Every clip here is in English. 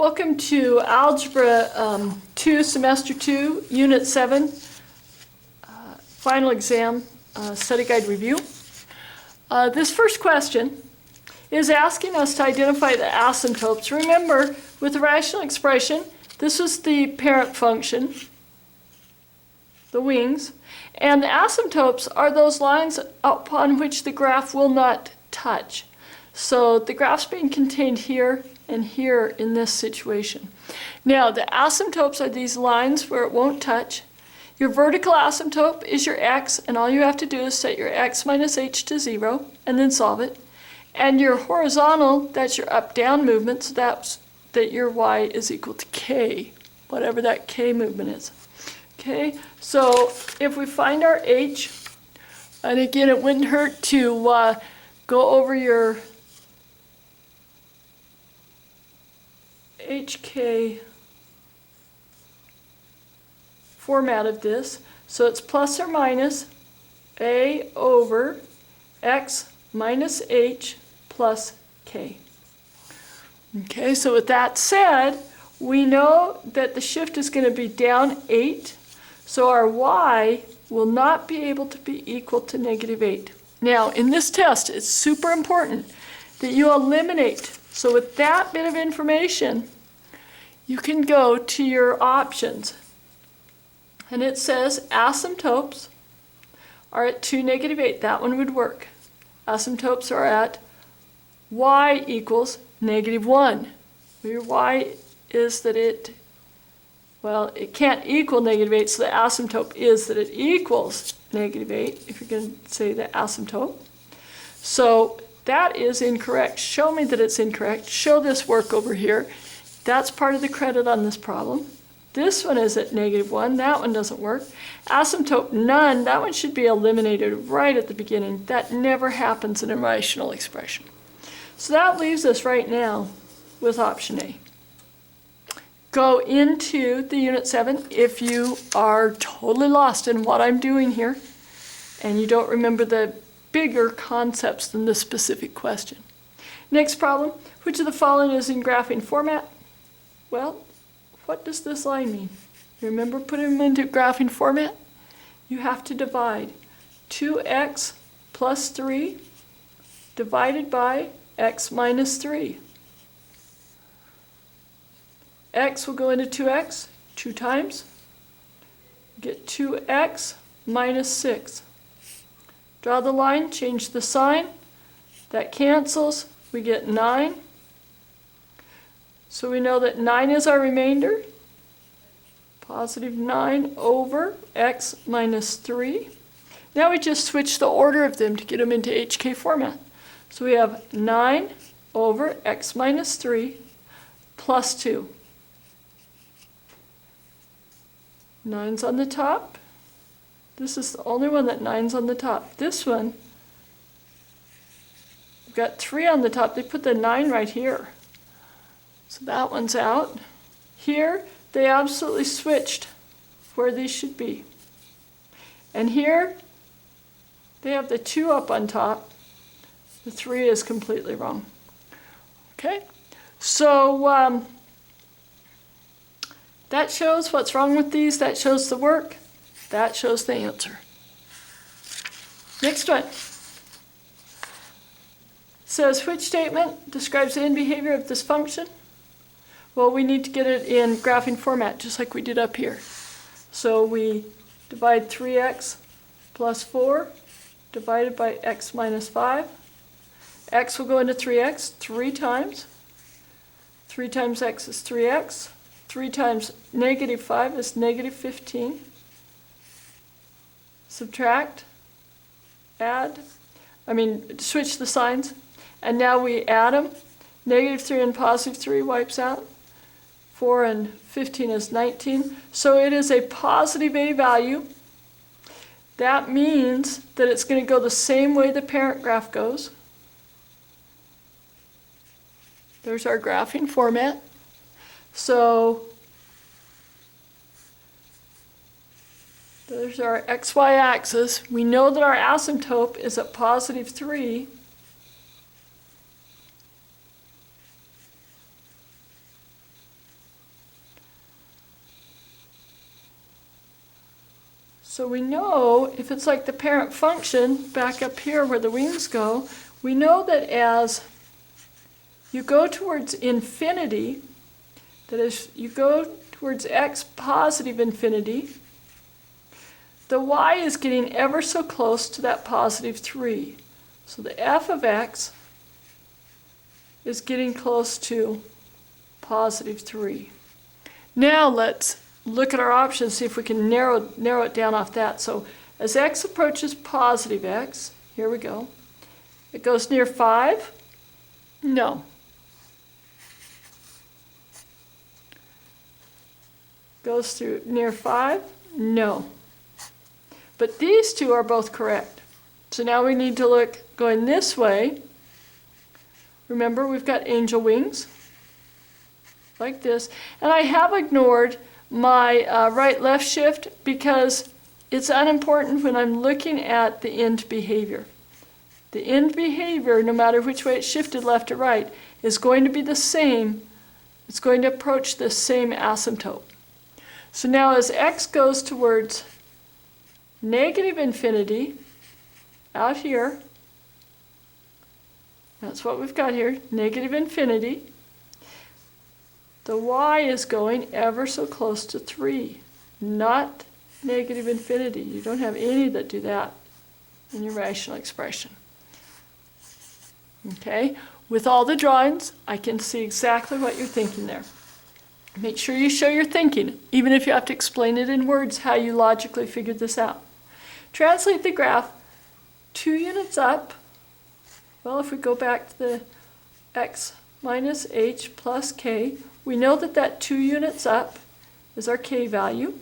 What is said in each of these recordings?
Welcome to Algebra 2, Semester 2, Unit 7, Final Exam Study Guide Review. This first question is asking us to identify the asymptotes. Remember, with the rational expression, this was the parent function, the wings, and the asymptotes are those lines upon which the graph will not touch. So the graph's being contained here and here in this situation. Now, the asymptotes are these lines where it won't touch. Your vertical asymptote is your x, and all you have to do is set your x minus h to 0, and then solve it. And your horizontal, that's your up-down movement, so that's that your y is equal to k, whatever that k movement is. Okay, so if we find our h, and again, it wouldn't hurt to go over your HK format of this. So it's plus or minus a over x minus h plus k. Okay, so with that said, we know that the shift is going to be down 8, so our y will not be able to be equal to negative 8. Now, in this test, it's super important that you eliminate. So with that bit of information, you can go to your options. And it says asymptotes are at 2, negative 8. That one would work. Asymptotes are at y equals negative 1. Your y is that it can't equal negative 8, so the asymptote is that it equals negative 8, if you're going to say the asymptote. So that is incorrect. Show me that it's incorrect. Show this work over here. That's part of the credit on this problem. This one is at negative 1. That one doesn't work. Asymptote none, that one should be eliminated right at the beginning. That never happens in a rational expression. So that leaves us right now with option A. Go into the Unit 7 if you are totally lost in what I'm doing here and you don't remember the bigger concepts than this specific question. Next problem, which of the following is in graphing format? Well, what does this line mean? Remember putting them into graphing format? You have to divide 2x plus 3 divided by x minus 3. X will go into 2x 2 times. Get 2x minus 6. Draw the line, change the sign. That cancels. We get 9. So we know that 9 is our remainder. Positive 9 over x minus 3. Now we just switch the order of them to get them into HK format. So we have 9 over x minus 3 plus 2. 9's on the top. This is the only one that 9's on the top. This one, we've got 3 on the top. They put the 9 right here. So that one's out. Here, they absolutely switched where these should be. And here, they have the 2 up on top. The 3 is completely wrong. Okay? So, that shows what's wrong with these. That shows the work. That shows the answer. Next one. Says, which statement describes the end behavior of this function? Well, we need to get it in graphing format, just like we did up here. So we divide 3x plus 4 divided by x minus 5. X will go into 3x 3 times. 3 times x is 3x. 3 times negative 5 is negative 15. Subtract, switch the signs. And now we add them. Negative 3 and positive 3 wipes out. 4 and 15 is 19. So it is a positive a value. That means that it's going to go the same way the parent graph goes. There's our graphing format. So there's our xy axis. We know that our asymptote is at positive 3. So we know if it's like the parent function back up here where the wings go, we know that as you go towards infinity, that as you go towards x positive infinity, the y is getting ever so close to that positive 3. So the f of x is getting close to positive 3. Now let's look at our options, see if we can narrow it down off that. So as x approaches positive x, here we go, it goes near 5? No. Goes through near 5? No. But these two are both correct. So now we need to look going this way. Remember, we've got angel wings, like this. And I have ignored my right-left shift because it's unimportant when I'm looking at the end behavior. The end behavior, no matter which way it's shifted, left or right, is going to be the same. It's going to approach the same asymptote. So now as x goes towards negative infinity, out here, that's what we've got here, negative infinity, the y is going ever so close to 3, not negative infinity. You don't have any that do that in your rational expression. Okay, with all the drawings, I can see exactly what you're thinking there. Make sure you show your thinking, even if you have to explain it in words, how you logically figured this out. Translate the graph 2 units up. Well, if we go back to the x minus h plus k, we know that that 2 units up is our k value.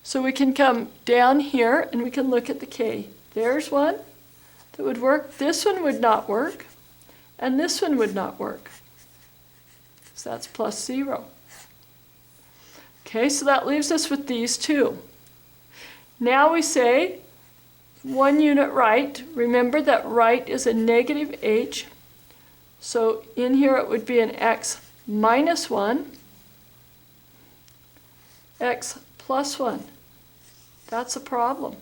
So we can come down here and we can look at the k. There's one that would work. This one would not work. And this one would not work. So that's plus 0. Okay, so that leaves us with these two. Now we say 1 unit right. Remember that right is a negative h. So in here it would be an x minus 1, x plus 1. That's a problem.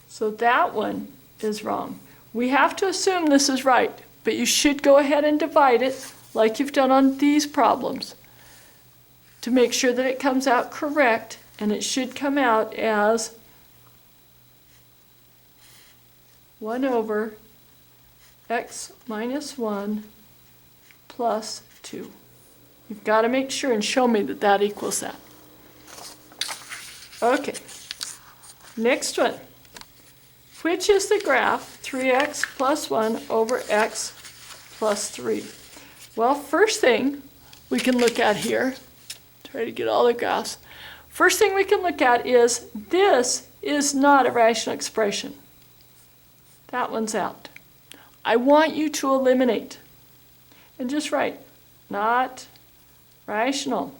So that one is wrong. We have to assume this is right, but you should go ahead and divide it like you've done on these problems to make sure that it comes out correct, and it should come out as 1 over x minus 1 plus 2. You've got to make sure and show me that that equals that. Okay, next one. Which is the graph 3x plus 1 over x plus 3? Well, first thing we can look at here, try to get all the graphs. First thing we can look at is this is not a rational expression. That one's out. I want you to eliminate and just write not rational.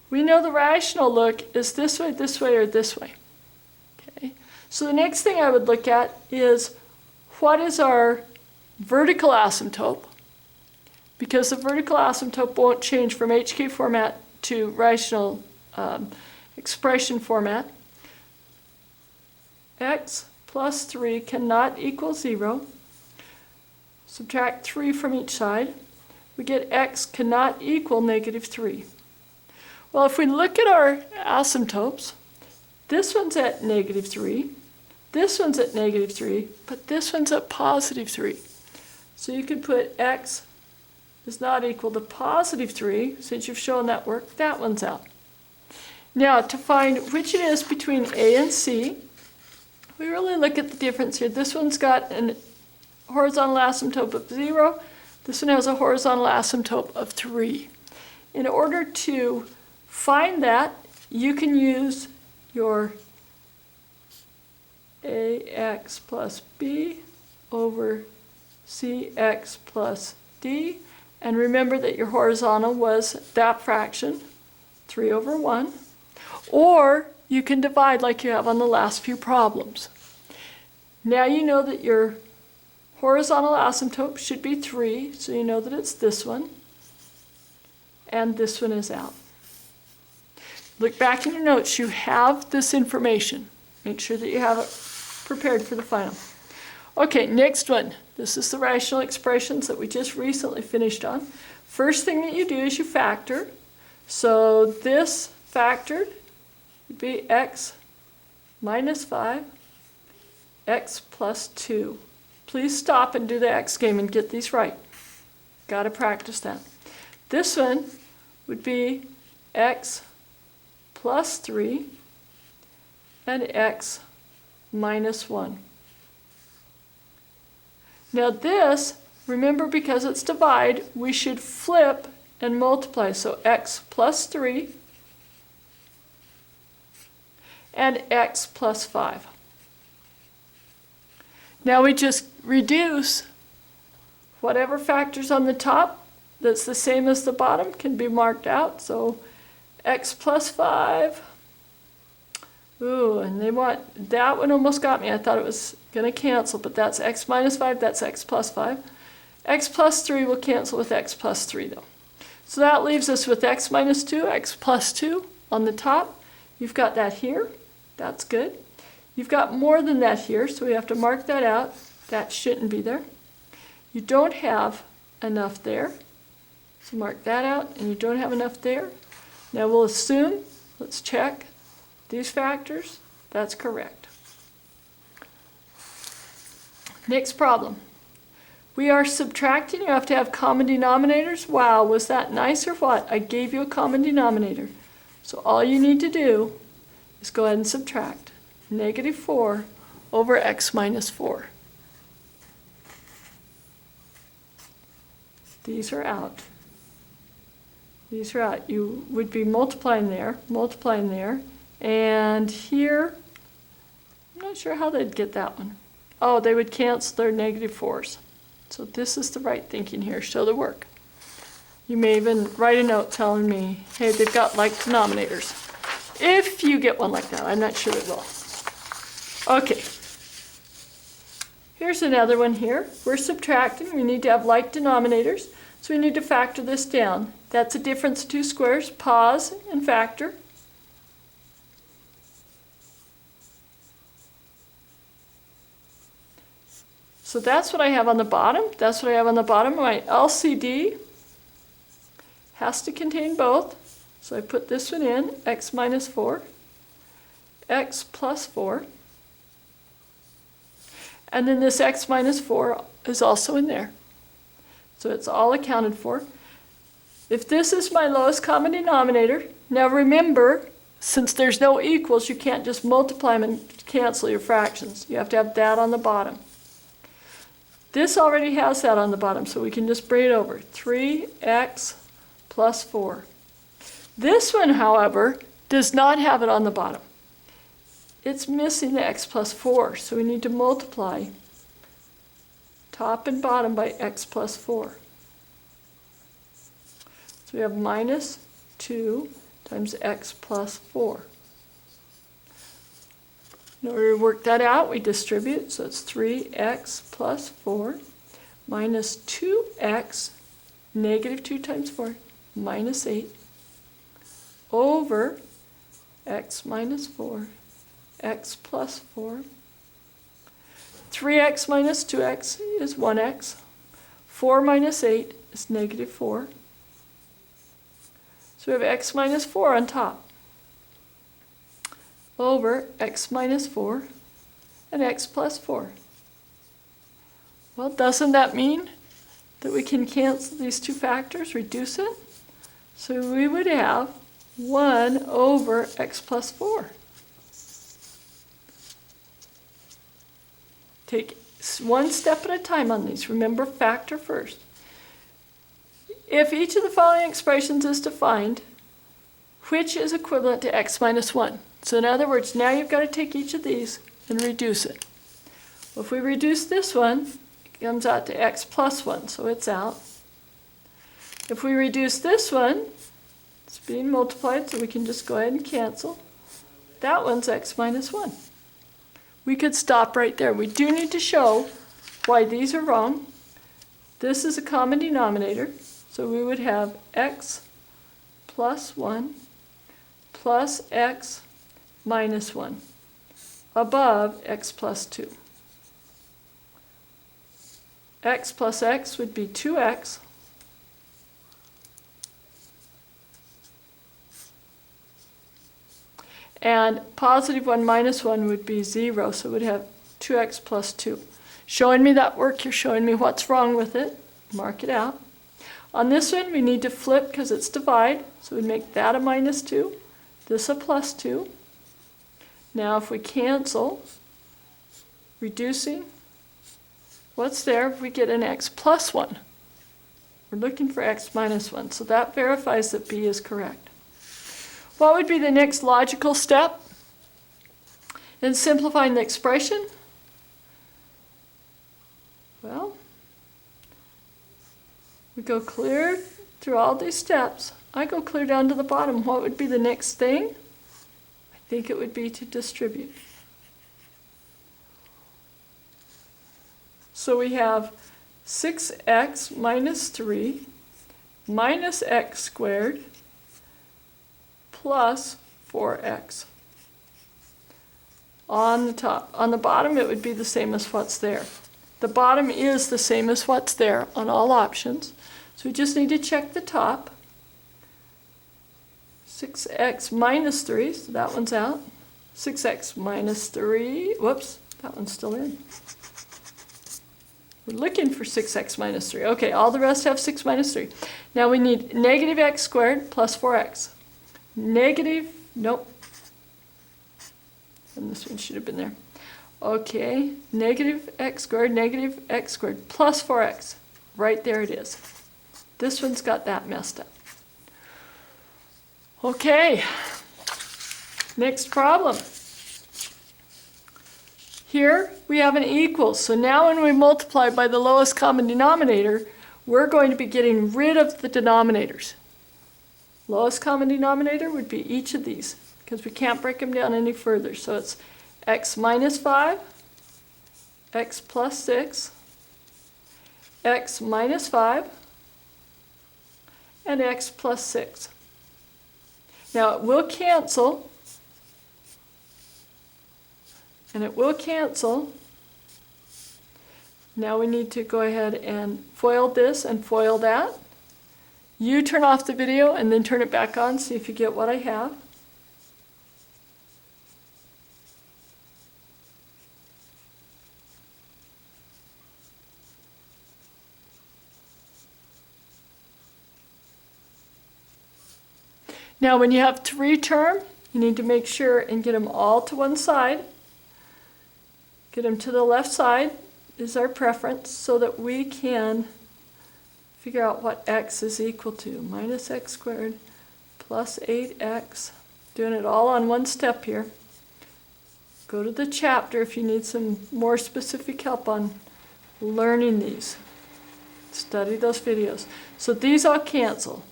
We know the rational look is this way, or this way. Okay. So the next thing I would look at is what is our vertical asymptote, because the vertical asymptote won't change from HK format to rational expression format. X plus 3 cannot equal 0. Subtract 3 from each side. We get x cannot equal negative 3. Well, if we look at our asymptotes, this one's at negative 3, this one's at negative 3, but this one's at positive 3. So you could put x is not equal to positive 3, since you've shown that work, that one's out. Now, to find which it is between A and C, we really look at the difference here. This one's got a horizontal asymptote of 0. This one has a horizontal asymptote of 3. In order to find that, you can use your ax plus b over cx plus d. And remember that your horizontal was that fraction, 3 over 1. Or you can divide like you have on the last few problems. Now you know that your horizontal asymptote should be 3, so you know that it's this one. And this one is out. Look back in your notes. You have this information. Make sure that you have it prepared for the final. Okay, next one. This is the rational expressions that we just recently finished on. First thing that you do is you factor. So this factored would be x minus 5, x plus 2. Please stop and do the x game and get these right. Got to practice that. This one would be x plus 3 and x minus 1. Now this, remember, because it's divide, we should flip and multiply. So x plus 3 and x plus 5. Now we just reduce whatever factors on the top that's the same as the bottom can be marked out. So x plus 5. Ooh, and they want, that one almost got me. I thought it was going to cancel, but that's x minus 5, that's x plus 5. X plus 3 will cancel with x plus 3 though. So that leaves us with x minus 2, x plus 2 on the top. You've got that here. That's good. You've got more than that here, so we have to mark that out. That shouldn't be there. You don't have enough there, so mark that out, and you don't have enough there. Now we'll assume, let's check, these factors, that's correct. Next problem. We are subtracting, you have to have common denominators. Wow, was that nice or what? I gave you a common denominator. So all you need to do is go ahead and subtract. Negative 4 over x minus 4. These are out. These are out. You would be multiplying there, and here, I'm not sure how they'd get that one. Oh, they would cancel their negative 4s. So this is the right thinking here. Show the work. You may even write a note telling me, hey, they've got like denominators. If you get one like that, I'm not sure it will. Okay. Here's another one here. We're subtracting. We need to have like denominators. So we need to factor this down. That's a difference of 2 squares. Pause and factor. So that's what I have on the bottom. That's what I have on the bottom. My LCD has to contain both. So I put this one in, x minus 4, x plus 4. And then this x minus 4 is also in there. So it's all accounted for. If this is my lowest common denominator, now remember, since there's no equals, you can't just multiply them and cancel your fractions. You have to have that on the bottom. This already has that on the bottom, so we can just bring it over. 3x plus 4. This one, however, does not have it on the bottom. It's missing the x plus 4, so we need to multiply top and bottom by x plus 4. So we have minus 2 times x plus 4. In order to work that out, we distribute, so it's 3x plus 4 minus 2x, negative 2 times 4, minus 8, over x minus 4, x plus 4. 3x minus 2x is 1x. 4 minus 8 is negative 4. So we have x minus 4 on top. Over x minus 4 and x plus 4. Well, doesn't that mean that we can cancel these two factors, reduce it? So we would have 1 over x plus 4. Take one step at a time on these. Remember, factor first. If each of the following expressions is defined, which is equivalent to x minus 1? So in other words, now you've got to take each of these and reduce it. Well, if we reduce this one, it comes out to x plus 1, so it's out. If we reduce this one, it's being multiplied, so we can just go ahead and cancel. That one's x minus 1. We could stop right there. We do need to show why these are wrong. This is a common denominator, so we would have x plus 1 plus x minus 1 above x plus 2. X plus x would be 2x and positive 1 minus 1 would be 0, so we'd have 2x plus 2. Showing me that work, you're showing me what's wrong with it. Mark it out. On this one, we need to flip because it's divide, so we'd make that a minus 2, this a plus 2. Now if we cancel, reducing, what's there? We get an x plus 1. We're looking for x minus 1, so that verifies that B is correct. What would be the next logical step in simplifying the expression? Well, we go clear through all these steps. I go clear down to the bottom. What would be the next thing? I think it would be to distribute. So we have 6x minus 3 minus x squared plus 4x. On the top. On the bottom, it would be the same as what's there. The bottom is the same as what's there on all options. So we just need to check the top. 6x minus 3, so that one's out. 6x minus 3, whoops, that one's still in. We're looking for 6x minus 3. Okay, all the rest have 6 minus 3. Now we need negative x squared plus 4x. Negative, nope. And this one should have been there. Okay, negative x squared plus 4x. Right there it is. This one's got that messed up. Okay, next problem. Here we have an equals. So now when we multiply by the lowest common denominator, we're going to be getting rid of the denominators. Lowest common denominator would be each of these because we can't break them down any further. So it's x minus 5, x plus 6, x minus 5, and x plus 6. Now it will cancel, and it will cancel. Now we need to go ahead and FOIL this and FOIL that. You turn off the video and then turn it back on, see if you get what I have. Now when you have to reterm, you need to make sure and get them all to one side. Get them to the left side is our preference so that we can figure out what x is equal to. Minus x squared plus 8x. Doing it all on one step here. Go to the chapter if you need some more specific help on learning these. Study those videos. So these all cancel.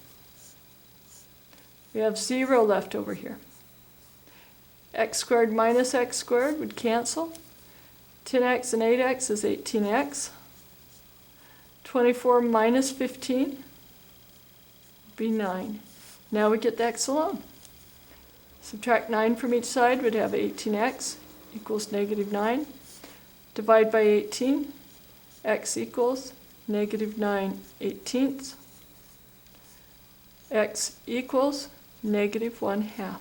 We have 0 left over here. X squared minus x squared would cancel. 10x and 8x is 18x. 24 minus 15 would be 9. Now we get the x alone. Subtract 9 from each side would have 18x equals negative 9. Divide by 18, x equals negative 9/18. X equals negative 1/2.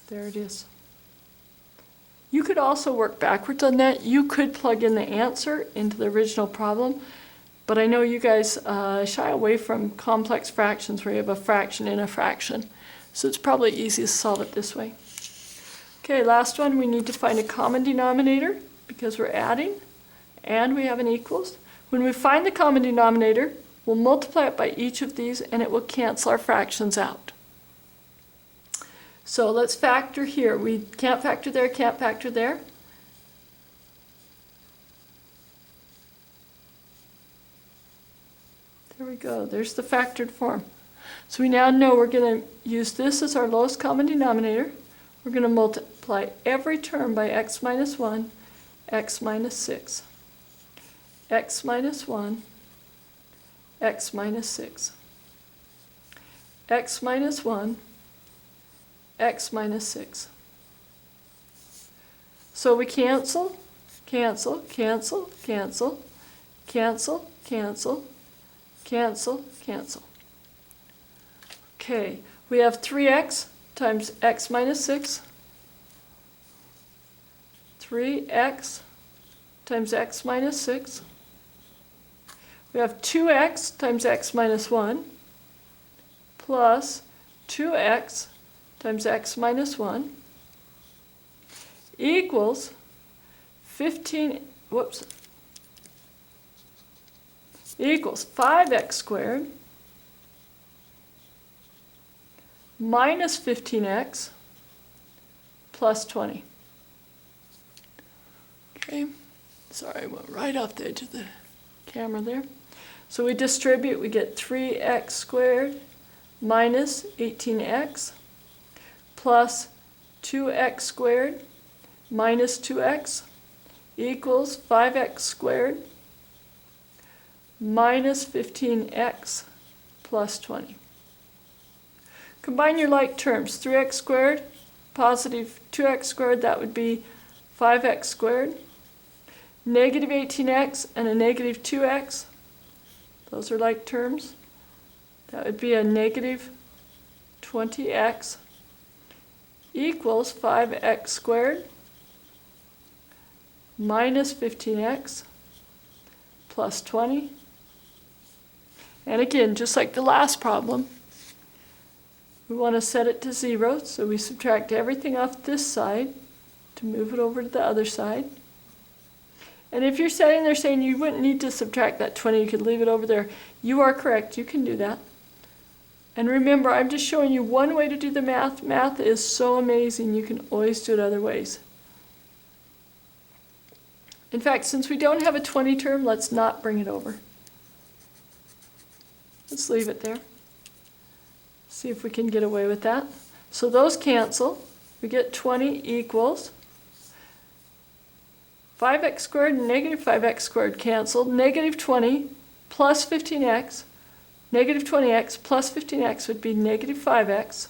There it is. You could also work backwards on that. You could plug in the answer into the original problem, but I know you guys shy away from complex fractions where you have a fraction in a fraction, so it's probably easiest to solve it this way. Okay, last one, we need to find a common denominator because we're adding and we have an equals. When we find the common denominator, we'll multiply it by each of these and it will cancel our fractions out. So let's factor here. We can't factor there, can't factor there. There we go. There's the factored form. So we now know we're going to use this as our lowest common denominator. We're going to multiply every term by x minus 1, x minus 6. X minus 1, x minus 6. X minus 1, x minus 6. So we cancel, cancel, cancel, cancel, cancel, cancel, cancel, cancel. Okay, we have 3x times x minus 6. 3x times x minus 6. We have 2x times x minus 1 plus 2x times x minus 1 equals 5x squared minus 15x plus 20. Okay, sorry, I went right off the edge of the camera there. So we distribute, we get 3x squared minus 18x plus 2x squared minus 2x equals 5x squared minus 15x plus 20. Combine your like terms. 3x squared, positive 2x squared, that would be 5x squared. Negative 18x and a negative 2x, those are like terms. That would be a negative 20x equals 5x squared minus 15x plus 20. And again, just like the last problem, we want to set it to 0, so we subtract everything off this side to move it over to the other side. And if you're sitting there saying you wouldn't need to subtract that 20, you could leave it over there, you are correct, you can do that. And remember, I'm just showing you one way to do the math. Math is so amazing, you can always do it other ways. In fact, since we don't have a 20 term, let's not bring it over. Let's leave it there. See if we can get away with that. So those cancel. We get 20 equals 5x squared and negative 5x squared canceled. Negative 20 plus 15x. Negative 20x plus 15x would be negative 5x.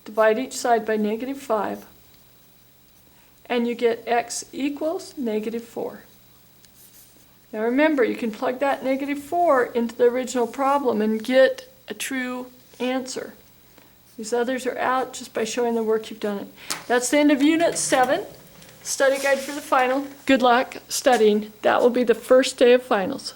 Divide each side by negative 5. And you get x equals negative 4. Now remember, you can plug that negative 4 into the original problem and get a true answer. These others are out just by showing the work you've done it. That's the end of Unit 7. Study guide for the final. Good luck studying. That will be the first day of finals.